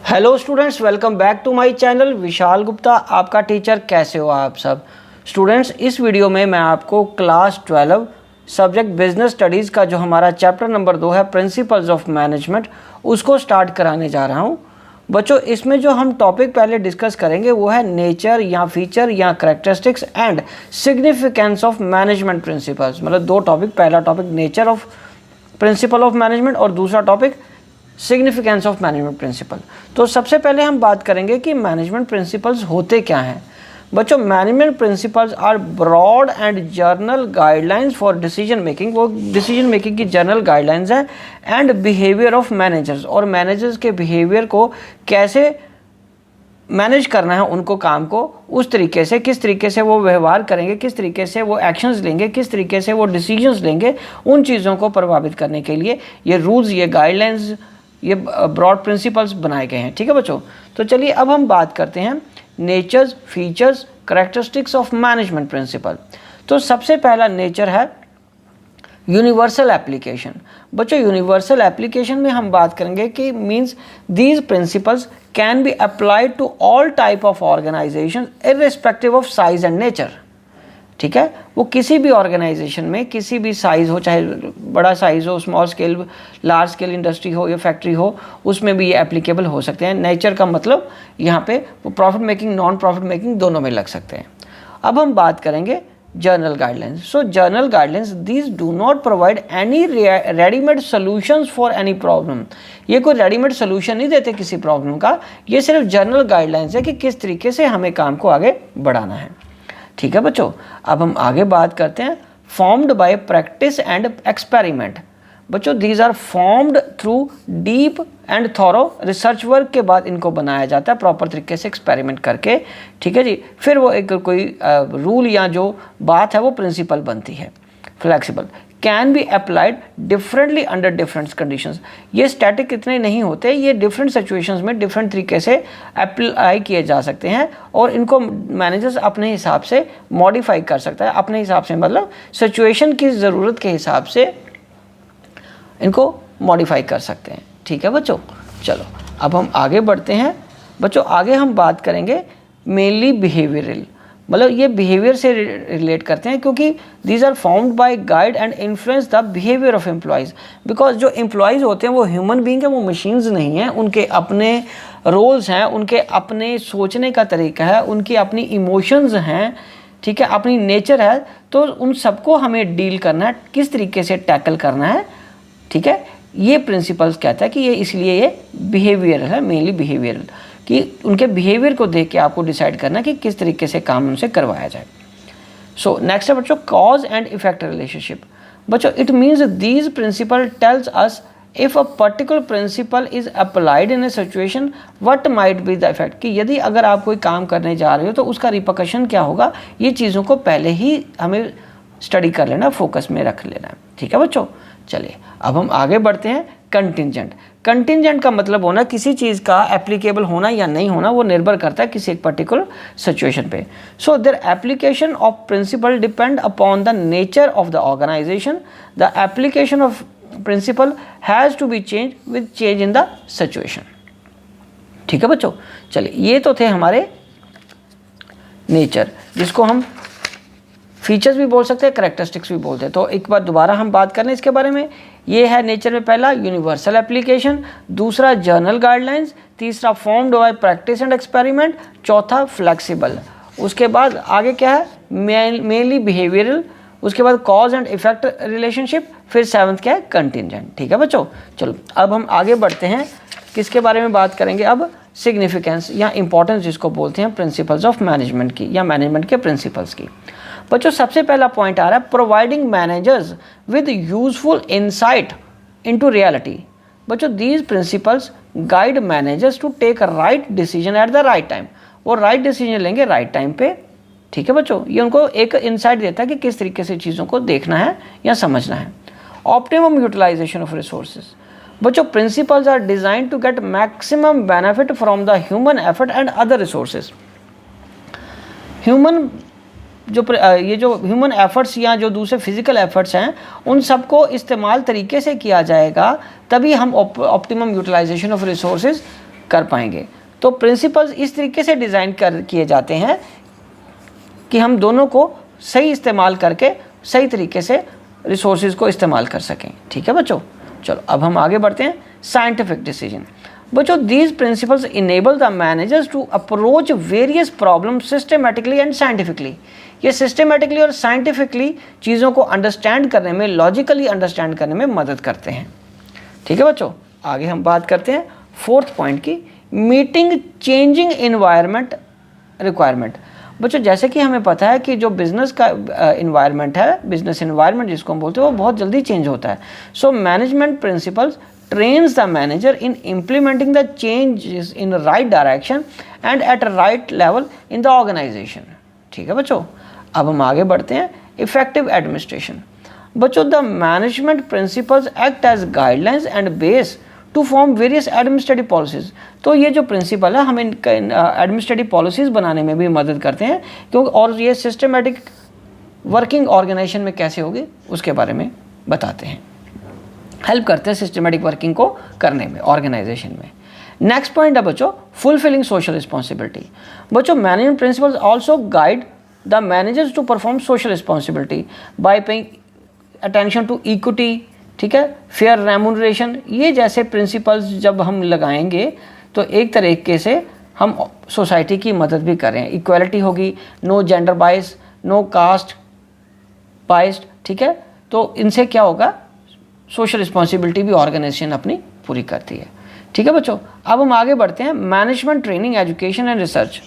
Hello students, welcome back to my channel. Vishal Gupta आपका teacher. कैसे हो आप सब स्टूडेंट्स? इस वीडियो में मैं आपको क्लास 12 सब्जेक्ट बिजनेस स्टडीज़ का जो हमारा चैप्टर नंबर 2 है प्रिंसिपल्स ऑफ मैनेजमेंट, उसको स्टार्ट कराने जा रहा हूँ। बच्चों, इसमें जो हम टॉपिक पहले डिस्कस करेंगे वो है नेचर या फीचर या characteristics and significance of management principles. मतलब दो टॉपिक, पहला topic nature of principle of management और दूसरा topic significance of management principle. तो सबसे पहले हम बात करेंगे कि मैनेजमेंट प्रिंसिपल्स होते क्या हैं। बच्चों, management principles are broad and general guidelines for decision making. वो डिसीजन मेकिंग की जर्नल गाइडलाइंस हैं एंड बिहेवियर ऑफ मैनेजर्स, और मैनेजर्स के बिहेवियर को कैसे मैनेज करना है, उनको काम को उस तरीके से, किस तरीके से वो व्यवहार करेंगे, किस तरीके से वो एक्शंस लेंगे, किस तरीके से वो डिसीजंस लेंगे, उन चीज़ों को प्रभावित करने के लिए ये रूल्स, ये गाइडलाइंस, ये ब्रॉड प्रिंसिपल्स बनाए गए हैं। ठीक है बच्चों, तो चलिए अब हम बात करते हैं natures, features, characteristics of management principle. तो सबसे पहला नेचर है यूनिवर्सल एप्लीकेशन। बच्चों, यूनिवर्सल एप्लीकेशन में हम बात करेंगे कि means these principles can be applied to all type of organisation irrespective of size and nature. ठीक है, वो किसी भी ऑर्गेनाइजेशन में किसी भी साइज़ हो, चाहे बड़ा साइज़ हो, small scale, large scale industry हो या फैक्ट्री हो, उसमें भी ये एप्लीकेबल हो सकते हैं। नेचर का मतलब यहाँ पे वो profit making, non profit making दोनों में लग सकते हैं। अब हम बात करेंगे journal guidelines. So journal guidelines these do not provide any readymade solutions for any problem. ये कोई रेडीमेड सोल्यूशन नहीं देते किसी प्रॉब्लम का, ये सिर्फ जर्नल गाइडलाइंस है कि किस तरीके से हमें काम को आगे बढ़ाना है। ठीक है बच्चों, अब हम आगे बात करते हैं formed by practice and experiment. बच्चों, these are formed through deep and thorough research work के बाद इनको बनाया जाता है, प्रॉपर तरीके से एक्सपेरिमेंट करके। ठीक है जी, फिर वो एक कोई रूल या जो बात है वो प्रिंसिपल बनती है। Flexible can be applied differently under different conditions. ये स्टैटिक इतने नहीं होते, ये डिफरेंट सिचुएशंस में डिफरेंट तरीके से अप्लाई किए जा सकते हैं, और इनको मैनेजर्स अपने हिसाब से मॉडिफाई कर सकता है, अपने हिसाब से, मतलब सिचुएशन की ज़रूरत के हिसाब से इनको मॉडिफाई कर सकते हैं। ठीक है बच्चों, चलो अब हम आगे बढ़ते हैं। बच्चों, आगे हम बात करेंगे मेनली बिहेवियरल, मतलब ये बिहेवियर से रिलेट करते हैं, क्योंकि these are formed by guide and influence the behaviour of employees. Because जो एम्प्लॉयज़ होते हैं वो ह्यूमन बीइंग है, वो मशीन्स नहीं हैं। उनके अपने रोल्स हैं, उनके अपने सोचने का तरीका है, उनकी अपनी इमोशंस हैं, ठीक है, अपनी नेचर है। तो उन सबको हमें डील करना है, किस तरीके से टैकल करना है। ठीक है, ये प्रिंसिपल्स कहता है कि ये इसलिए ये बिहेवियर है, मेनली बिहेवियरल, कि उनके बिहेवियर को देख के आपको डिसाइड करना कि किस तरीके से काम उनसे करवाया जाए। सो नेक्स्ट है बच्चों कॉज एंड इफेक्ट रिलेशनशिप। बच्चों, it means these principle tells us if a particular principle is applied in a situation what might be the effect. कि यदि अगर आप कोई काम करने जा रहे हो तो उसका रिपरकशन क्या होगा, ये चीज़ों को पहले ही हमें स्टडी कर लेना, फोकस में रख लेना है। ठीक है बच्चों, चलिए अब हम आगे बढ़ते हैं। कंटिंजेंट। कंटिंजेंट का मतलब होना किसी चीज़ का एप्लीकेबल होना या नहीं होना, वो निर्भर करता है किसी एक पर्टिकुलर सिचुएशन पे। So their application of principle depend upon the nature of the organisation. The application of principle has to be change with change in the situation. ठीक है बच्चों, चलिए ये तो थे हमारे नेचर, जिसको हम फीचर्स भी बोल सकते हैं, करैक्टरिस्टिक्स भी बोलते हैं। तो एक बार दोबारा हम बात करें इसके बारे में। ये है नेचर में पहला यूनिवर्सल एप्लीकेशन, दूसरा जर्नल गाइडलाइंस, तीसरा formed by practice and experiment, चौथा फ्लेक्सिबल। उसके बाद आगे क्या है, मेनली बिहेवियरल, उसके बाद कॉज एंड इफेक्ट रिलेशनशिप, फिर सेवंथ क्या है, कंटिंजेंट। ठीक है बच्चों, चलो अब हम आगे बढ़ते हैं। किसके बारे में बात करेंगे अब, सिग्निफिकेंस या इंपॉर्टेंस जिसको बोलते हैं प्रिंसिपल्स ऑफ मैनेजमेंट की या मैनेजमेंट के प्रिंसिपल्स की। बच्चों, सबसे पहला पॉइंट आ रहा है providing managers with useful insight into reality. बच्चों, these principles guide managers to take right decision at the right time. वो राइट डिसीजन लेंगे राइट टाइम पे। ठीक है बच्चों, ये उनको एक इंसाइट देता है कि किस तरीके से चीज़ों को देखना है या समझना है। Optimum utilization of resources. बच्चों, principles are design to get maximum benefit from the human effort and other resources. Human ये जो ह्यूमन एफर्ट्स या जो दूसरे फिजिकल एफर्ट्स हैं, उन सबको इस्तेमाल तरीके से किया जाएगा, तभी हम ऑप्टिमम यूटिलाइजेशन ऑफ रिसोर्सेज कर पाएंगे। तो प्रिंसिपल्स इस तरीके से डिज़ाइन किए जाते हैं कि हम दोनों को सही इस्तेमाल करके सही तरीके से रिसोर्सेज को इस्तेमाल कर सकें। ठीक है बच्चों, चलो अब हम आगे बढ़ते हैं। Scientific decision. बच्चों, these principles enable the managers to approach various problem systematically and scientifically. ये सिस्टमेटिकली और साइंटिफिकली चीज़ों को अंडरस्टैंड करने में, लॉजिकली अंडरस्टैंड करने में मदद करते हैं। ठीक है बच्चों, आगे हम बात करते हैं फोर्थ पॉइंट की, मीटिंग चेंजिंग इन्वायरमेंट रिक्वायरमेंट। बच्चों, जैसे कि हमें पता है कि जो बिज़नेस का इन्वायरमेंट है, बिजनेस इन्वायरमेंट जिसको हम बोलते हैं, वो बहुत जल्दी चेंज होता है। So management principles trains the manager in implementing the changes in the right direction and at a right level in the organization। ठीक है बच्चों, अब हम आगे बढ़ते हैं। Effective administration. बच्चों, the management principles act as guidelines and base to form various administrative policies. तो ये जो प्रिंसिपल है हमें एडमिनिस्ट्रेटिव पॉलिसीज बनाने में भी मदद करते हैं, क्योंकि और ये सिस्टमेटिक वर्किंग ऑर्गेनाइजेशन में कैसे होगी उसके बारे में बताते हैं, हेल्प करते हैं सिस्टमेटिक वर्किंग को करने में ऑर्गेनाइजेशन में। नेक्स्ट पॉइंट है बच्चों, फुलफिलिंग सोशल रिस्पॉन्सिबिलिटी। बच्चों, management principles also guide the managers to perform social responsibility by paying attention to equity, ठीक है, फेयर रेम्यूनरेशन। ये जैसे प्रिंसिपल्स जब हम लगाएंगे तो एक तरीके से हम सोसाइटी की मदद भी करें। इक्वालिटी होगी, नो जेंडर बाइस, नो कास्ट बाइस्ड, ठीक है। तो इनसे क्या होगा, सोशल रिस्पॉन्सिबिलिटी भी ऑर्गेनाइजेशन अपनी पूरी करती है। ठीक है बच्चों, अब हम आगे बढ़ते हैं। Management training, education and research.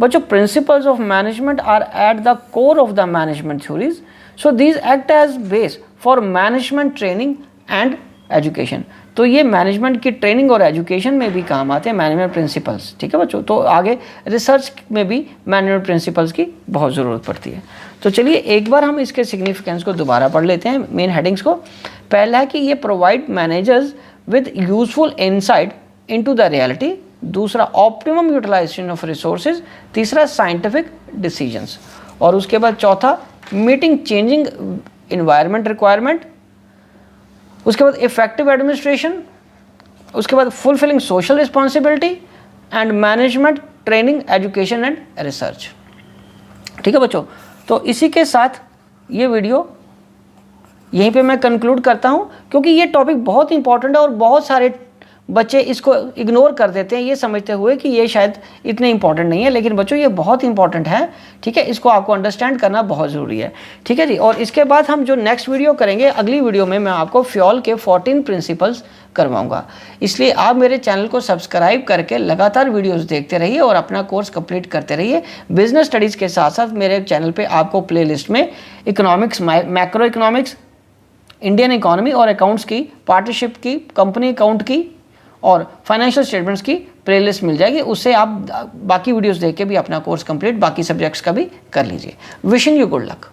बच्चों, principles of management are at the core of the management theories, so these act as base for management training and education. तो ये मैनेजमेंट की ट्रेनिंग और एजुकेशन में भी काम आते हैं मैनेजमेंट प्रिंसिपल्स। ठीक है बच्चों, तो आगे रिसर्च में भी मैनेजमेंट प्रिंसिपल्स की बहुत ज़रूरत पड़ती है। तो चलिए एक बार हम इसके सिग्निफिकेंस को दोबारा पढ़ लेते हैं, मेन हेडिंग्स को। पहला है कि ये provide managers with useful insight into the reality. दूसरा, ऑप्टिमम यूटिलाइजेशन ऑफ रिसोर्सेज। तीसरा, साइंटिफिक डिसीजंस। और उसके बाद चौथा, मीटिंग चेंजिंग इन्वायरमेंट रिक्वायरमेंट। उसके बाद इफेक्टिव एडमिनिस्ट्रेशन। उसके बाद fulfilling social responsibility and management training, education and research. ठीक है बच्चों, तो इसी के साथ ये वीडियो यहीं पे मैं कंक्लूड करता हूँ, क्योंकि ये टॉपिक बहुत इंपॉर्टेंट है और बहुत सारे बच्चे इसको इग्नोर कर देते हैं ये समझते हुए कि ये शायद इतने इंपॉर्टेंट नहीं है, लेकिन बच्चों ये बहुत इंपॉर्टेंट है। ठीक है, इसको आपको अंडरस्टैंड करना बहुत ज़रूरी है। ठीक है जी, और इसके बाद हम जो नेक्स्ट वीडियो करेंगे, अगली वीडियो में मैं आपको फ्यूल के 14 प्रिंसिपल्स करवाऊंगा। इसलिए आप मेरे चैनल को सब्सक्राइब करके लगातार वीडियोस देखते रहिए और अपना कोर्स कंप्लीट करते रहिए। बिजनेस स्टडीज़ के साथ साथ मेरे चैनल पे आपको प्लेलिस्ट में economics, macro economics, Indian economy और अकाउंट्स की, पार्टनरशिप की, कंपनी अकाउंट की और फाइनेंशियल स्टेटमेंट्स की प्लेलिस्ट मिल जाएगी। उससे आप बाकी वीडियोस देख के भी अपना कोर्स कंप्लीट बाकी सब्जेक्ट्स का भी कर लीजिए। Wishing you good luck.